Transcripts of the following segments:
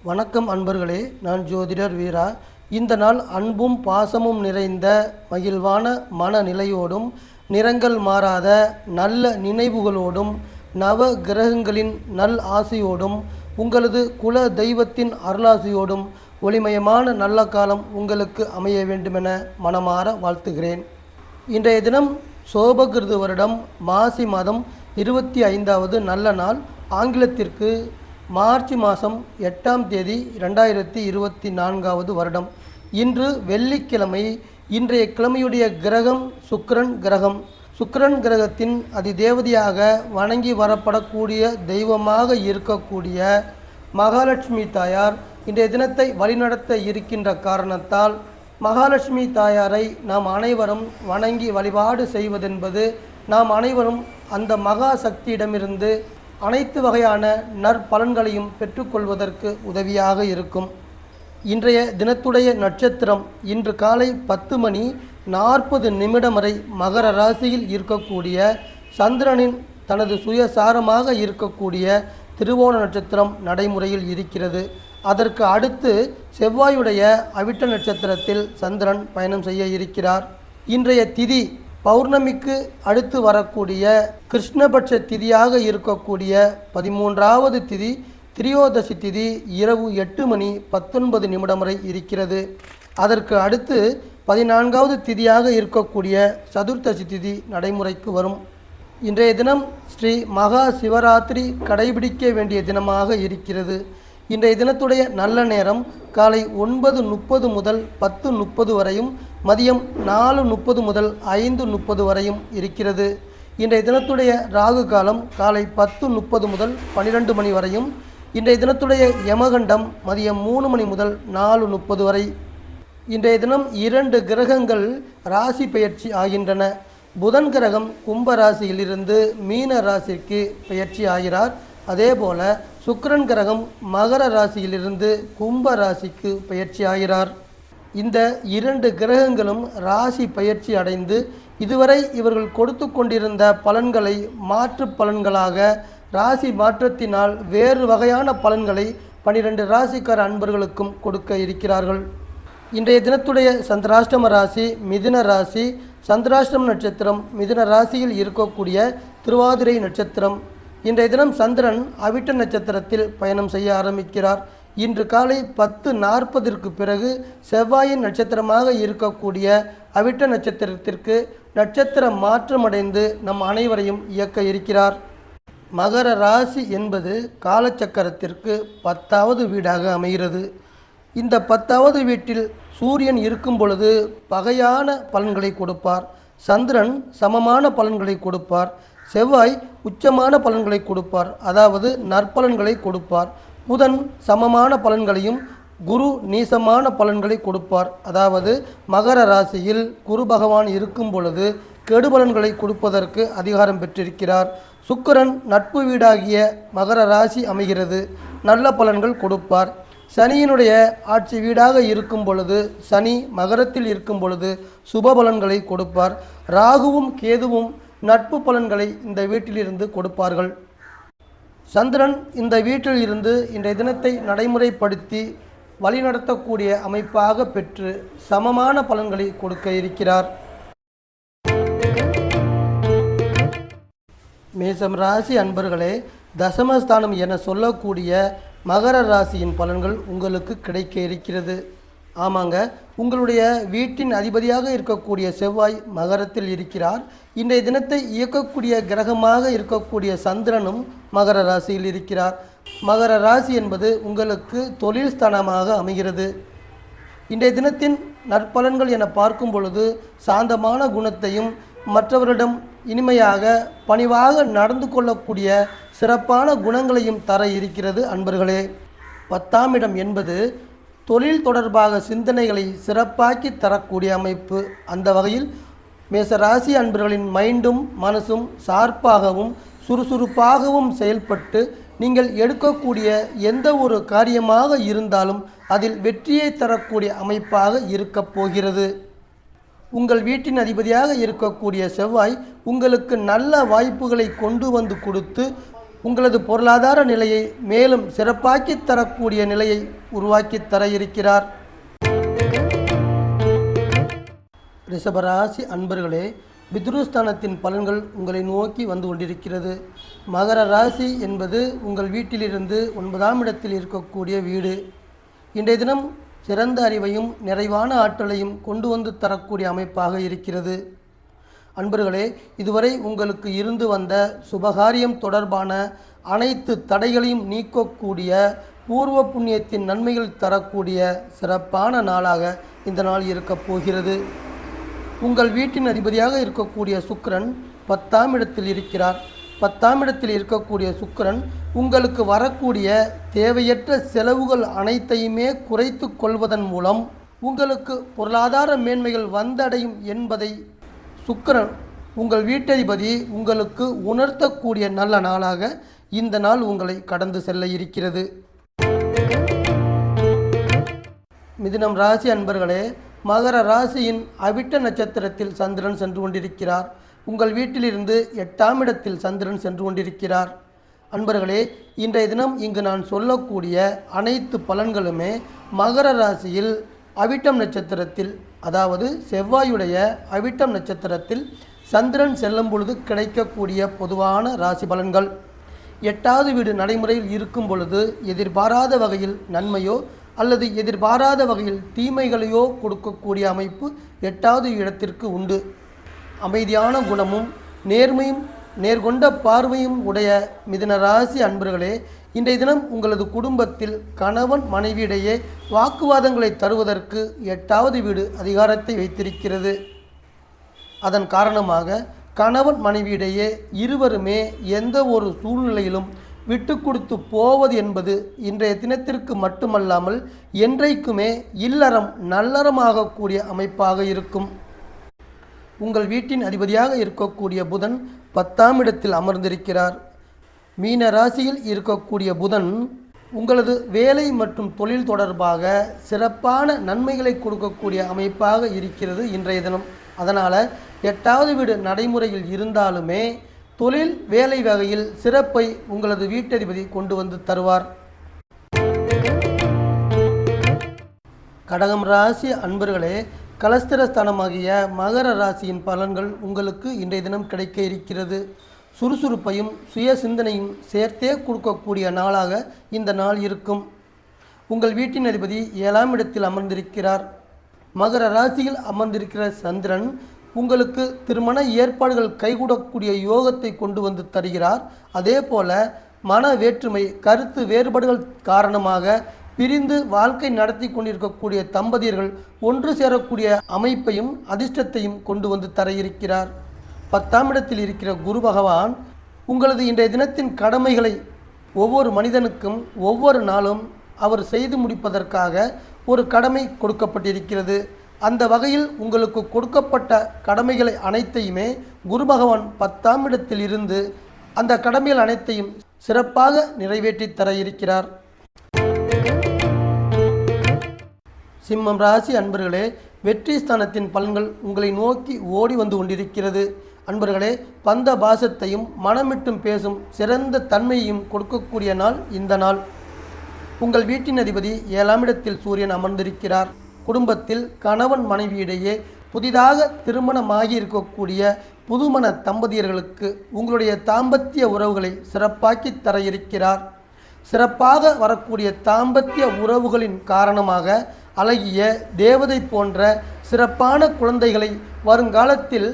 வணக்கம் அன்பர்களே, நான் ஜோதிடர் வீரா. இந்த நாள் அன்பும் பாசமும் நிறைந்த மகிழ்வான மனநிலையோடும் நிறங்கள் மாறாத நல்ல நினைவுகளோடும் நவ கிரகங்களின் நல் ஆசையோடும் உங்களது குல தெய்வத்தின் அருளாசியோடும் ஒளிமயமான நல்ல காலம் உங்களுக்கு அமைய வேண்டுமென மனமாற வாழ்த்துகிறேன். இன்றைய தினம் சோபகிருது வருடம் மாசி மாதம் 25வது நல்ல நாள். ஆங்கிலத்திற்கு மார்ச் மாதம் 8ஆம் தேதி 2024வது வருடம். இன்று வெள்ளிக்கிழமை. இன்றைய கிழமையுடைய கிரகம் சுக்கிரன் கிரகம். சுக்கிரன் கிரகத்தின் அதிதேவதையாக வணங்கி வரப்படக்கூடிய தெய்வமாக இருக்கக்கூடிய மகாலட்சுமி தாயார் இன்றைய தினத்தை வழிநடத்த இருக்கின்ற காரணத்தால் மகாலட்சுமி தாயாரை நாம் அனைவரும் வணங்கி வழிபாடு செய்வதென்பது நாம் அனைவரும் அந்த மகா சக்தியிடமிருந்து அனைத்து வகையான நற்பலன்களையும் பெற்றுக்கொள்வதற்கு உதவியாக இருக்கும். இன்றைய தினத்துடைய நட்சத்திரம் இன்று காலை 10:40 வரை மகர ராசியில் இருக்கக்கூடிய சந்திரனின் தனது சுயசாரமாக இருக்கக்கூடிய திருவோண நட்சத்திரம் நடைமுறையில் இருக்கிறது. அதற்கு அடுத்து செவ்வாயுடைய அவிட்ட நட்சத்திரத்தில் சந்திரன் பயணம் செய்ய இருக்கிறார். இன்றைய திதி பௌர்ணமிக்கு அடுத்து வரக்கூடிய கிருஷ்ணபட்ச திதியாக இருக்கக்கூடிய 13வது திதி திரியோதசி திதி இரவு 8:19 வரை இருக்கிறது. அதற்கு அடுத்து 14வது திதியாக இருக்கக்கூடிய சதுர்த்தசி திதி நடைமுறைக்கு வரும். இன்றைய தினம் ஸ்ரீ மகா சிவராத்திரி கடைபிடிக்க வேண்டிய தினமாக இருக்கிறது. இன்றைய தினத்துடைய நல்ல நேரம் காலை 9:30 முதல் 10:30 வரையும் மதியம் 4:30 முதல் 5:30 வரையும் இருக்கிறது. இன்றைய தினத்துடைய ராகு காலம் காலை 10:30 முதல் 12 மணி வரையும். இன்றைய தினத்துடைய யமகண்டம் மதியம் 3 மணி முதல் 4:30 வரை. இன்றைய தினம் 2 கிரகங்கள் ராசி பெயர்ச்சி ஆகின்றன. புதன் கிரகம் கும்ப ராசியிலிருந்து மீன ராசிக்கு பெயர்ச்சி ஆகிறார். அதேபோல சுக்கிரன் கிரகம் மகர ராசியிலிருந்து கும்ப ராசிக்கு பெயர்ச்சி ஆகிறார். இந்த 2 கிரகங்களும் ராசி பயிற்சி அடைந்து இதுவரை இவர்கள் கொடுத்து கொண்டிருந்த பலன்களை மாற்று பலன்களாக ராசி மாற்றத்தினால் வேறு வகையான பலன்களை 12 ராசிக்கார அன்பர்களுக்கும் கொடுக்க இருக்கிறார்கள். இன்றைய தினத்துடைய சந்திராஷ்டம ராசி மிதுன ராசி. சந்திராஷ்டம நட்சத்திரம் மிதுன ராசியில் இருக்கக்கூடிய திருவாதிரை நட்சத்திரம். இன்றைய தினம் சந்திரன் அவிட்ட நட்சத்திரத்தில் பயணம் செய்ய ஆரம்பிக்கிறார். இன்று காலை 10:40 பிறகு செவ்வாயின் நட்சத்திரமாக இருக்கக்கூடிய அவிட்ட நட்சத்திரத்திற்கு நட்சத்திர மாற்றமடைந்து நம் அனைவரையும் இயக்க இருக்கிறார். மகர ராசி என்பது காலச்சக்கரத்திற்கு 10வது வீடாக அமைகிறது. இந்த 10வது வீட்டில் சூரியன் இருக்கும் பொழுது பகையான பலன்களை கொடுப்பார். சந்திரன் சமமான பலன்களை கொடுப்பார். செவ்வாய் உச்சமான பலன்களை கொடுப்பார், அதாவது நற்பலன்களை கொடுப்பார். புதன் சமமான பலன்களையும் குரு நீசமான பலன்களை கொடுப்பார். அதாவது மகர ராசியில் குரு பகவான் இருக்கும் பொழுது கெடுபலன்களை கொடுப்பதற்கு அதிகாரம் பெற்றிருக்கிறார். சுக்கிரன் நட்பு வீடாகிய மகர ராசி அமைகிறது, நல்ல பலன்கள் கொடுப்பார். சனியினுடைய ஆட்சி வீடாக இருக்கும் பொழுது சனி மகரத்தில் இருக்கும் பொழுது சுப பலன்களை கொடுப்பார். ராகுவும் கேதுவும் நட்பு பலன்களை இந்த வீட்டிலிருந்து கொடுப்பார்கள். சந்திரன் இந்த வீட்டில் இருந்து இன்றைய தினத்தை நடைமுறைப்படுத்தி வழிநடத்தக்கூடிய அமைப்பாக பெற்று சமமான பலன்களை கொடுக்க இருக்கிறார். மேசம் ராசி அன்பர்களே, தசமஸ்தானம் என சொல்லக்கூடிய மகர ராசியின் பலன்கள் உங்களுக்கு கிடைக்க இருக்கிறது. ஆமாங்க, உங்களுடைய வீட்டின் அதிபதியாக இருக்கக்கூடிய செவ்வாய் மகரத்தில் இருக்கிறார். இன்றைய தினத்தை இயக்கக்கூடிய கிரகமாக இருக்கக்கூடிய சந்திரனும் மகர ராசியில் இருக்கிறார். மகர ராசி என்பது உங்களுக்கு தொழில் ஸ்தானமாக அமைகிறது. இன்றைய தினத்தின் நற்பலன்கள் என பார்க்கும் பொழுது சாந்தமான குணத்தையும் மற்றவரிடம் இனிமையாக பணிவாக நடந்து கொள்ளக்கூடிய சிறப்பான குணங்களையும் தர இருக்கிறது அன்பர்களே. 10ஆம் இடம் என்பது தொழில் தொடர்பாக சிந்தனைகளை சிறப்பாக்கி தரக்கூடிய அமைப்பு. அந்த வகையில் மேசராசி அன்பர்களின் மைண்டும் மனசும் சார்பாகவும் சுறுசுறுப்பாகவும் செயல்பட்டு நீங்கள் எடுக்கக்கூடிய எந்த ஒரு காரியமாக இருந்தாலும் அதில் வெற்றியை தரக்கூடிய அமைப்பாக இருக்கப் போகிறது. உங்கள் வீட்டின் அதிபதியாக இருக்கக்கூடிய செவ்வாய் உங்களுக்கு நல்ல வாய்ப்புகளை கொண்டு வந்து கொடுத்து உங்களது பொருளாதார நிலையை மேலும் சிறப்பாக்கி தரக்கூடிய நிலையை உருவாக்கி தர இருக்கிறார். ரிஷபராசி அன்பர்களே, பித்ருஸ்தானத்தின் பலன்கள் உங்களை நோக்கி வந்து கொண்டிருக்கிறது. மகர ராசி என்பது உங்கள் வீட்டிலிருந்து 9ஆம் இடத்தில் இருக்கக்கூடிய வீடு. இன்றைய தினம் சிறந்த அறிவையும் நிறைவான ஆற்றலையும் கொண்டு வந்து தரக்கூடிய அமைப்பாக இருக்கிறது. அன்பர்களே, இதுவரை உங்களுக்கு இருந்து வந்த சுபகாரியம் தொடர்பான அனைத்து தடைகளையும் நீக்கக்கூடிய பூர்வ புண்ணியத்தின் நன்மைகள் தரக்கூடிய சிறப்பான நாளாக இந்த நாள் இருக்கப் போகிறது. உங்கள் வீட்டின் அதிபதியாக இருக்கக்கூடிய சுக்கிரன் 10ஆம் இடத்தில் இருக்கிறார். 10ஆம் இடத்தில் இருக்கக்கூடிய சுக்கிரன் உங்களுக்கு வரக்கூடிய தேவையற்ற செலவுகள் அனைத்தையுமே குறைத்து கொள்வதன் மூலம் உங்களுக்கு பொருளாதார மேன்மைகள் வந்தடையும் என்பதை சுக்கிரன் உங்கள் வீட்டதிபதி உங்களுக்கு உணர்த்தக்கூடிய நல்ல நாளாக இந்த நாள் உங்களை கடந்து செல்ல இருக்கிறது. மிதுனம் ராசி அன்பர்களே, மகர ராசியின் அவிட்ட நட்சத்திரத்தில் சந்திரன் சென்று கொண்டிருக்கிறார். உங்கள் வீட்டிலிருந்து 8ஆம் இடத்தில் சந்திரன் சென்று கொண்டிருக்கிறார். அன்பர்களே, இன்றைய தினம் இங்கு நான் சொல்லக்கூடிய அனைத்து பலன்களுமே மகர ராசியில் அவிட்டம் நட்சத்திரத்தில், அதாவது செவ்வாயுடைய அவிட்டம் நட்சத்திரத்தில் சந்திரன் செல்லும் பொழுது கிடைக்கக்கூடிய பொதுவான ராசி பலன்கள். 8வது வீடு நடைமுறையில் இருக்கும் பொழுது எதிர்பாராத வகையில் நன்மையோ அல்லது எதிர்பாராத வகையில் தீமைகளையோ கொடுக்கக்கூடிய அமைப்பு 8வது இடத்திற்கு உண்டு. அமைதியான குணமும் நேர்மையும் நேர்கொண்ட பார்வையும் உடைய மிதுன ராசி அன்பர்களே, இன்றைய தினம் உங்களது குடும்பத்தில் கணவன் மனைவியிடையே வாக்குவாதங்களை தருவதற்கு 8வது வீடு அதிகாரத்தை வைத்திருக்கிறது. அதன் காரணமாக கணவன் மனைவியிடையே இருவருமே எந்த ஒரு சூழ்நிலையிலும் விட்டு கொடுத்து போவது என்பது இன்றைய தினத்திற்கு மட்டுமல்லாமல் என்றைக்குமே இல்லறம் நல்லறமாகக்கூடிய அமைப்பாக இருக்கும். உங்கள் வீட்டின் அதிபதியாக இருக்கக்கூடிய புதன் 10ஆம் இடத்தில் அமர்ந்திருக்கிறார். மீன ராசியில் இருக்கக்கூடிய புதன் உங்களது வேலை மற்றும் தொழில் தொடர்பாக சிறப்பான நன்மைகளை கொடுக்கக்கூடிய அமைப்பாக இருக்கிறது இன்றைய தினம். அதனால் 8வது வீடு நடைமுறையில் இருந்தாலுமே தொழில் வேலை வகையில் சிறப்பை உங்களது வீட்டதிபதி கொண்டு வந்து தருவார். கடகம் ராசி அன்பர்களே, கலஸ்திரஸ்தானமாகிய மகர ராசியின் பலன்கள் உங்களுக்கு இன்றைய தினம் கிடைக்க இருக்கிறது. சுறுசுறுப்பையும் சுய சிந்தனையும் சேர்த்தே கொடுக்கக்கூடிய நாளாக இந்த நாள் இருக்கும். உங்கள் வீட்டின் அதிபதி 7ஆம் இடத்தில் அமர்ந்திருக்கிறார். மகர ராசியில் அமர்ந்திருக்கிற சந்திரன் உங்களுக்கு திருமண ஏற்பாடுகள் கைகூடக்கூடிய யோகத்தை கொண்டு வந்து தருகிறார். அதே போல மன வேற்றுமை கருத்து வேறுபாடுகள் காரணமாக பிரிந்து வாழ்க்கை நடத்தி கொண்டிருக்கக்கூடிய தம்பதியர்கள் ஒன்று சேரக்கூடிய அமைப்பையும் அதிர்ஷ்டத்தையும் கொண்டு வந்து தர இருக்கிறார். 10ஆம் இடத்தில் இருக்கிற குரு பகவான் உங்களது இன்றைய தினத்தின் கடமைகளை ஒவ்வொரு மனிதனுக்கும் ஒவ்வொரு நாளும் அவர் செய்து முடிப்பதற்காக ஒரு கடமை கொடுக்கப்பட்டிருக்கிறது. அந்த வகையில் உங்களுக்கு கொடுக்கப்பட்ட கடமைகளை அனைத்தையுமே குரு பகவான் 10ஆம் இடத்தில் இருந்து அந்த கடமைகள் அனைத்தையும் சிறப்பாக நிறைவேற்றி தர இருக்கிறார். சிம்மம் ராசி அன்பர்களே, வெற்றி ஸ்தானத்தின் பலன்கள் உங்களை நோக்கி ஓடி வந்து கொண்டிருக்கிறது. அன்பர்களே, பந்த பாசத்தையும் மனமிட்டும் பேசும் சிறந்த தன்மையையும் கொடுக்கக்கூடிய நாள் இந்த நாள். உங்கள் வீட்டின் அதிபதி 7ஆம் இடத்தில் சூரியன் அமர்ந்திருக்கிறார். குடும்பத்தில் கணவன் மனைவியிடையே புதிதாக திருமணமாகி இருக்கக்கூடிய புதுமண தம்பதியர்களுக்கு உங்களுடைய தாம்பத்திய உறவுகளை சிறப்பாக்கி தர இருக்கிறார். சிறப்பாக வரக்கூடிய தாம்பத்திய உறவுகளின் காரணமாக அழகிய தேவதை போன்ற சிறப்பான குழந்தைகளை வருங்காலத்தில்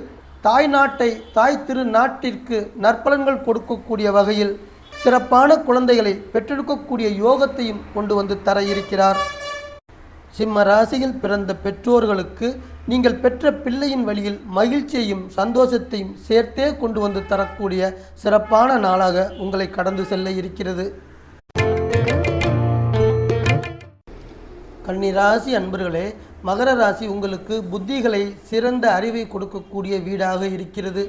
தாய் நாட்டை தாய் திரு நாட்டிற்கு நற்பலன்கள் கொடுக்கக்கூடிய வகையில் சிறப்பான குழந்தைகளை பெற்றெடுக்கக்கூடிய யோகத்தையும் கொண்டு வந்து தர இருக்கிறார். சிம்ம ராசியில் பிறந்த பெற்றோர்களுக்கு நீங்கள் பெற்ற பிள்ளையின் வழியில் மகிழ்ச்சியையும் சந்தோஷத்தையும் சேர்த்தே கொண்டு வந்து தரக்கூடிய சிறப்பான நாளாக உங்களை கடந்து செல்ல இருக்கிறது. கன்னிராசி அன்பர்களே, மகர ராசி உங்களுக்கு புத்திகளை சிறந்த அறிவை கொடுக்கக்கூடிய வீடாக இருக்கிறது.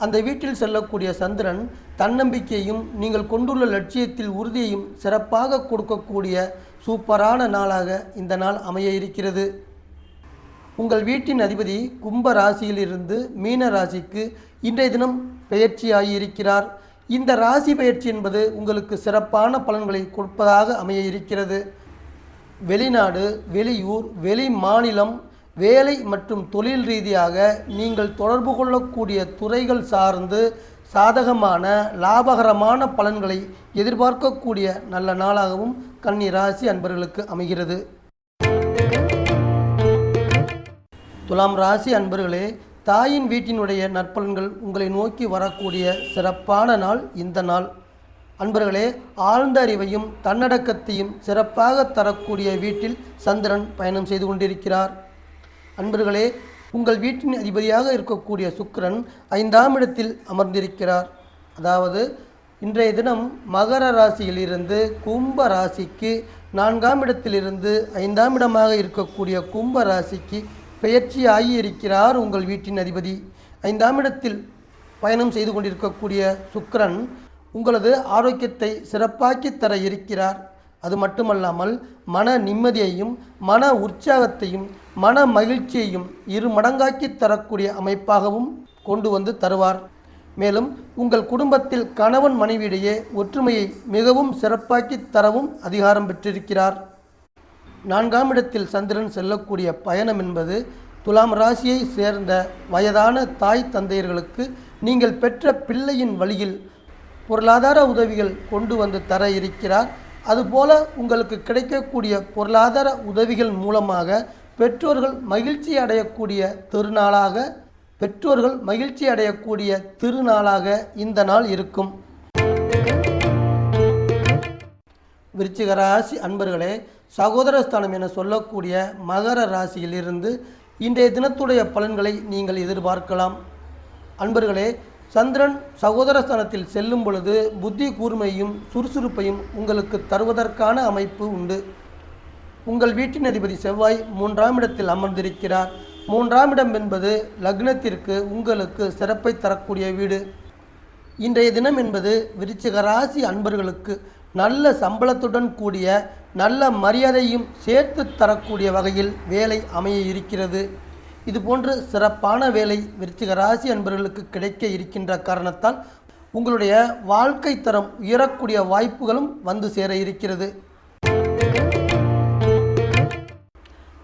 அந்த வீட்டில் செல்லக்கூடிய சந்திரன் தன்னம்பிக்கையும் நீங்கள் கொண்டுள்ள லட்சியத்தில் உறுதியையும் சிறப்பாக கொடுக்கக்கூடிய சூப்பரான நாளாக இந்த நாள் அமைய இருக்கிறது. உங்கள் வீட்டின் அதிபதி கும்ப ராசியிலிருந்து மீன ராசிக்கு இன்றைய தினம் பெயர்ச்சியாகி இருக்கிறார். இந்த ராசி பயிற்சி என்பது உங்களுக்கு சிறப்பான பலன்களை கொடுப்பதாக அமைய இருக்கிறது. வெளிநாடு, வெளியூர், வெளி மாநிலம், வேலை மற்றும் தொழில் ரீதியாக நீங்கள் தொடர்பு கொள்ளக்கூடிய துறைகள் சார்ந்து சாதகமான லாபகரமான பலன்களை எதிர்பார்க்கக்கூடிய நல்ல நாளாகவும் கன்னி ராசி அன்பர்களுக்கு அமைகிறது. துலாம் ராசி அன்பர்களே, தாயின் வீட்டினுடைய நற்பலன்கள் உங்களை நோக்கி வரக்கூடிய சிறப்பான நாள் இந்த நாள். அன்பர்களே, ஆழ்ந்த அறிவையும் தன்னடக்கத்தையும் சிறப்பாக தரக்கூடிய வீட்டில் சந்திரன் பயணம் செய்து கொண்டிருக்கிறார். அன்பர்களே, உங்கள் வீட்டின் அதிபதியாக இருக்கக்கூடிய சுக்கிரன் 5ஆம் இடத்தில் அமர்ந்திருக்கிறார். அதாவது இன்றைய தினம் மகர ராசியிலிருந்து கும்ப ராசிக்கு 4ஆம் இடத்திலிருந்து 5ஆம் இடமாக இருக்கக்கூடிய கும்ப ராசிக்கு பெயர்ச்சியாகி இருக்கிறார். உங்கள் வீட்டின் அதிபதி 5ஆம் இடத்தில் பயணம் செய்து கொண்டிருக்கக்கூடிய சுக்கிரன் உங்களது ஆரோக்கியத்தை சிறப்பாக்கி தர இருக்கிறார். அது மட்டுமல்லாமல் மன நிம்மதியையும் மன உற்சாகத்தையும் மன மகிழ்ச்சியையும் 2 மடங்காக்கி தரக்கூடிய அமைப்பாகவும் கொண்டு வந்து தருவார். மேலும் உங்கள் குடும்பத்தில் கணவன் மனைவியிடையே ஒற்றுமையை மிகவும் சிறப்பாக்கி தரவும் அதிகாரம் பெற்றிருக்கிறார். 4ஆம் இடத்தில் சந்திரன் செல்லக்கூடிய பயணம் என்பது துலாம் ராசியை சேர்ந்த வயதான தாய் தந்தையர்களுக்கு நீங்கள் பெற்ற பிள்ளையின் வழியில் பொருளாதார உதவிகள் கொண்டு வந்து தர இருக்கிறார். அதுபோல உங்களுக்கு கிடைக்கக்கூடிய பொருளாதார உதவிகள் மூலமாக பெற்றோர்கள் மகிழ்ச்சி அடையக்கூடிய திருநாளாக இந்த நாள் இருக்கும். விருச்சிக ராசி அன்பர்களே, சகோதரஸ்தானம் என சொல்லக்கூடிய மகர ராசியிலிருந்து இன்றைய தினத்துடைய பலன்களை நீங்கள் எதிர்பார்க்கலாம். அன்பர்களே, சந்திரன் சகோதரஸ்தானத்தில் செல்லும் பொழுது புத்தி கூர்மையும் சுறுசுறுப்பையும் உங்களுக்கு தருவதற்கான அமைப்பு உண்டு. உங்கள் வீட்டின் அதிபதி செவ்வாய் 3ஆம் இடத்தில் அமர்ந்திருக்கிறார். 3ஆம் இடம் என்பது லக்னத்திற்கு உங்களுக்கு சிறப்பை தரக்கூடிய வீடு. இன்றைய தினம் என்பது விருச்சிக ராசி அன்பர்களுக்கு நல்ல சம்பளத்துடன் கூடிய நல்ல மரியாதையும் சேர்த்து தரக்கூடிய வகையில் வேலை அமைய இருக்கிறது. இதுபோன்று சிறப்பான வேலை விருச்சிக ராசி அன்பர்களுக்கு கிடைக்க இருக்கின்ற காரணத்தால் உங்களுடைய வாழ்க்கை தரம் உயரக்கூடிய வாய்ப்புகளும் வந்து சேர இருக்கிறது.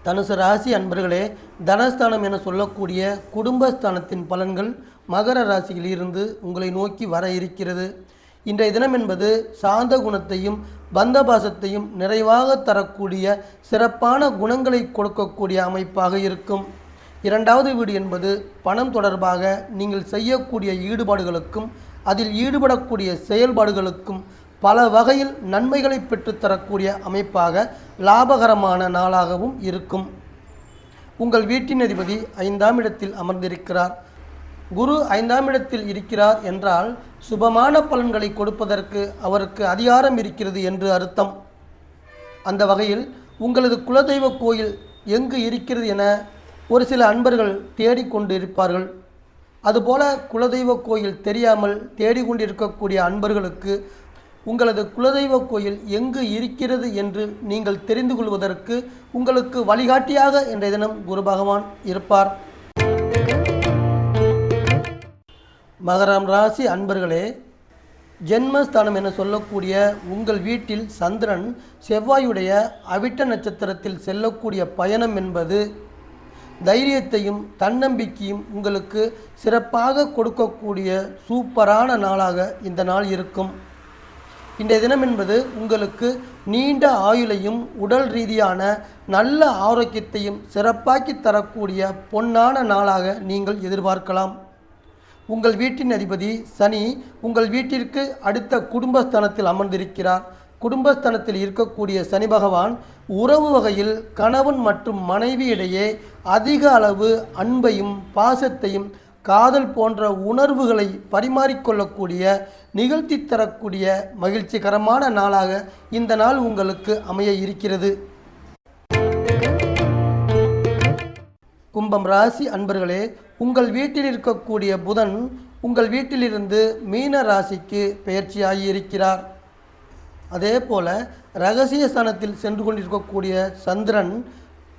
தனுசு ராசி அன்பர்களே, தனஸ்தானம் என சொல்லக்கூடிய குடும்பஸ்தானத்தின் பலன்கள் மகர ராசியில் இருந்து உங்களை நோக்கி வர இருக்கிறது. இன்றைய தினம் என்பது சாந்த குணத்தையும் பந்தபாசத்தையும் நிறைவாக தரக்கூடிய சிறப்பான குணங்களை கொடுக்கக்கூடிய அமைப்பாக இருக்கும். 2வது வீடு என்பது பணம் தொடர்பாக நீங்கள் செய்யக்கூடிய ஈடுபாடுகளுக்கும் அதில் ஈடுபடக்கூடிய செயல்பாடுகளுக்கும் பல வகையில் நன்மைகளை பெற்றுத்தரக்கூடிய அமைப்பாக லாபகரமான நாளாகவும் இருக்கும். உங்கள் வீட்டின் அதிபதி 5ஆம் இடத்தில் அமர்ந்திருக்கிறார். குரு 5ஆம் இடத்தில் இருக்கிறார் என்றால் சுபமான பலன்களை கொடுப்பதற்கு அவருக்கு அதிகாரம் இருக்கிறது என்று அர்த்தம். அந்த வகையில் உங்களது குலதெய்வ கோயில் எங்கு இருக்கிறது என ஒரு சில அன்பர்கள் தேடிக்கொண்டு இருப்பார்கள். அதுபோல குலதெய்வ கோயில் தெரியாமல் தேடிக்கொண்டிருக்கக்கூடிய அன்பர்களுக்கு உங்களது குலதெய்வ கோயில் எங்கு இருக்கிறது என்று நீங்கள் தெரிந்து கொள்வதற்கு உங்களுக்கு வழிகாட்டியாக இன்றைய தினம் குரு பகவான் இருப்பார். மகரம் ராசி அன்பர்களே, ஜென்மஸ்தானம் என சொல்லக்கூடிய உங்கள் வீட்டில் சந்திரன் செவ்வாயுடைய அவிட்ட நட்சத்திரத்தில் செல்லக்கூடிய பயணம் என்பது தைரியத்தையும் தன்னம்பிக்கையும் உங்களுக்கு சிறப்பாக கொடுக்கக்கூடிய சூப்பரான நாளாக இந்த நாள் இருக்கும். இன்றைய தினம் என்பது உங்களுக்கு நீண்ட ஆயுளையும் உடல் ரீதியான நல்ல ஆரோக்கியத்தையும் சிறப்பாக்கி தரக்கூடிய பொன்னான நாளாக நீங்கள் எதிர்பார்க்கலாம். உங்கள் வீட்டின் அதிபதி சனி உங்கள் வீட்டிற்கு அடுத்த குடும்பஸ்தானத்தில் அமர்ந்திருக்கிறார். குடும்பஸ்தானத்தில் இருக்கக்கூடிய சனி பகவான் உறவு வகையில் கணவன் மற்றும் மனைவி இடையே அதிக அளவு அன்பையும் பாசத்தையும் காதல் போன்ற உணர்வுகளை பரிமாறிக்கொள்ளக்கூடிய நிகழ்த்தி தரக்கூடிய மகிழ்ச்சிகரமான நாளாக இந்த நாள் உங்களுக்கு அமைய இருக்கிறது. கும்பம் ராசி அன்பர்களே, உங்கள் வீட்டில் இருக்கக்கூடிய புதன் உங்கள் வீட்டிலிருந்து மீன ராசிக்கு பெயர்ச்சியாகி இருக்கிறார். அதே போல இரகசிய ஸ்தானத்தில் சென்று கொண்டிருக்கக்கூடிய சந்திரன்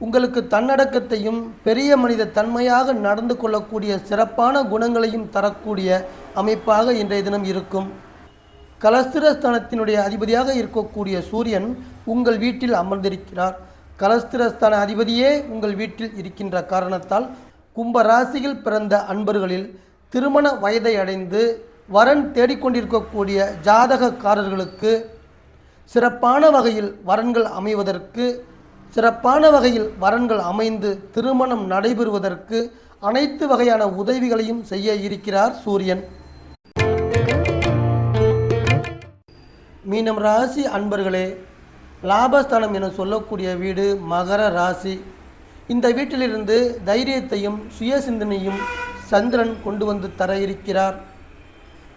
உங்களுக்கு தன்னடக்கத்தையும் பெரிய மனித தன்மையாக நடந்து கொள்ளக்கூடிய சிறப்பான குணங்களையும் தரக்கூடிய அமைப்பாக இன்றைய தினம் இருக்கும். கலஸ்திரஸ்தானத்தினுடைய அதிபதியாக இருக்கக்கூடிய சூரியன் உங்கள் வீட்டில் அமர்ந்திருக்கிறார். கலஸ்திரஸ்தான அதிபதியே உங்கள் வீட்டில் இருக்கின்ற காரணத்தால் கும்ப ராசியில் பிறந்த அன்பர்களில் திருமண வயதை அடைந்து வரன் தேடிக்கொண்டிருக்கக்கூடிய ஜாதகக்காரர்களுக்கு சிறப்பான வகையில் வரன்கள் அமைவதற்கு, சிறப்பான வகையில் வரன்கள் அமைந்து திருமணம் நடைபெறுவதற்கு அனைத்து வகையான உதவிகளையும் செய்ய இருக்கிறார் சூரியன். மீனம் ராசி அன்பர்களே, லாபஸ்தானம் என சொல்லக்கூடிய வீடு மகர ராசி. இந்த வீட்டிலிருந்து தைரியத்தையும் சுய சிந்தனையும் சந்திரன் கொண்டு வந்து தர இருக்கிறார்.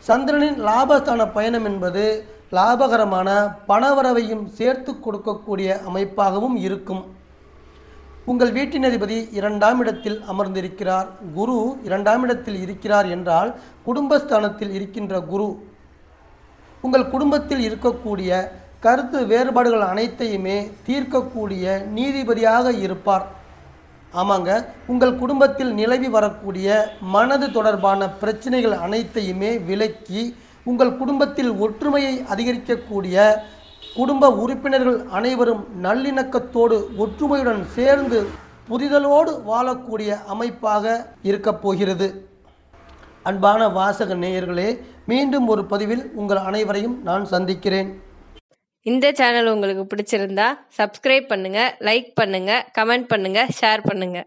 சந்திரனின் லாபஸ்தான பயணம் என்பது லாபகரமான பணவரவையும் சேர்த்து கொடுக்கக்கூடிய அமைப்பாகவும் இருக்கும். உங்கள் வீட்டின் அதிபதி 2ஆம் இடத்தில் அமர்ந்திருக்கிறார். குரு 2ஆம் இடத்தில் இருக்கிறார் என்றால் குடும்பஸ்தானத்தில் இருக்கின்ற குரு உங்கள் குடும்பத்தில் இருக்கக்கூடிய கருத்து வேறுபாடுகள் அனைத்தையுமே தீர்க்கக்கூடிய நீதிபதியாக இருப்பார். ஆமாங்க, உங்கள் குடும்பத்தில் நிலவி வரக்கூடிய மனது தொடர்பான பிரச்சனைகள் அனைத்தையுமே விலக்கி உங்கள் குடும்பத்தில் ஒற்றுமையை அதிகரிக்கக்கூடிய, குடும்ப உறுப்பினர்கள் அனைவரும் நல்லிணக்கத்தோடு ஒற்றுமையுடன் சேர்ந்து புரிதலோடு வாழக்கூடிய அமைப்பாக இருக்கப் போகிறது. அன்பான வாசக நேயர்களே, மீண்டும் ஒரு பதிவில் உங்கள் அனைவரையும் நான் சந்திக்கிறேன். இந்த சேனல் உங்களுக்கு பிடிச்சிருந்தா சப்ஸ்கிரைப் பண்ணுங்க, லைக் பண்ணுங்க, கமெண்ட் பண்ணுங்க, ஷேர் பண்ணுங்க.